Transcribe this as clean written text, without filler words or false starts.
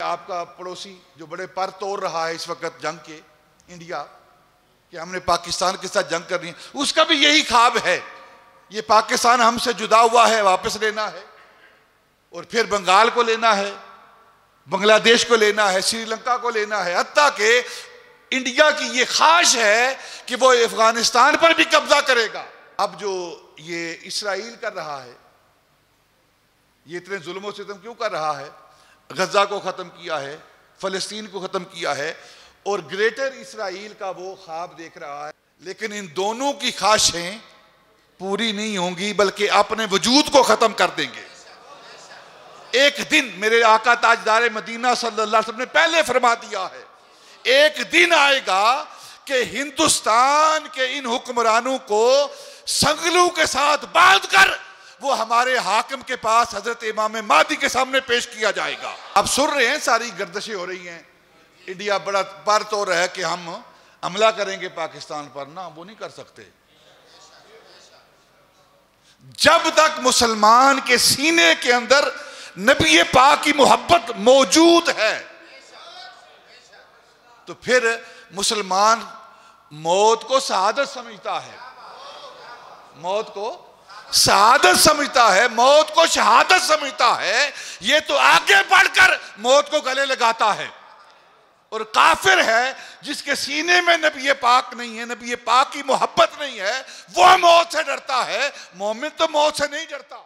आपका पड़ोसी जो बड़े पर तोड़ रहा है इस वक्त जंग के, इंडिया, कि हमने पाकिस्तान के साथ जंग करनी है, उसका भी यही ख्वाब है, ये पाकिस्तान हमसे जुदा हुआ है, वापस लेना है, और फिर बंगाल को लेना है, बांग्लादेश को लेना है, श्रीलंका को लेना है, हत्ता के इंडिया की ये ख्वाहिश है कि वो अफगानिस्तान पर भी कब्जा करेगा। अब जो ये इसराइल कर रहा है, ये इतने जुल्म और सितम क्यों कर रहा है? गजा को ख़त्म किया है, फ़लस्तीन को ख़त्म किया है, और ग्रेटर इसराइल का वो ख्वाब देख रहा है। लेकिन इन दोनों की ख्वाहिशें पूरी नहीं होंगी, बल्कि अपने वजूद को ख़त्म कर देंगे। एक दिन मेरे आका ताजदार मदीना सल्लल्लाहु अलैहि वसल्लम ने पहले फरमा दिया है, एक दिन आएगा कि हिंदुस्तान के इन हुक्मरानों को संगलू के साथ बांध कर वो हमारे हाकिम के पास हजरत इमाम महदी के सामने पेश किया जाएगा। अब सुन रहे हैं, सारी गर्दिशें हो रही हैं, इंडिया बड़ा पर तो रहा है कि हम हमला करेंगे पाकिस्तान पर। ना, वो नहीं कर सकते। जब तक मुसलमान के सीने के अंदर नबी पाक की मोहब्बत मौजूद है, तो फिर मुसलमान मौत को शहादत समझता है, मौत को शहादत समझता है, मौत को शहादत समझता है। ये तो आगे बढ़कर मौत को गले लगाता है। और काफिर है जिसके सीने में नबी पाक नहीं है, नबी पाक की मोहब्बत नहीं है, वो मौत से डरता है। मोमिन तो मौत से नहीं डरता।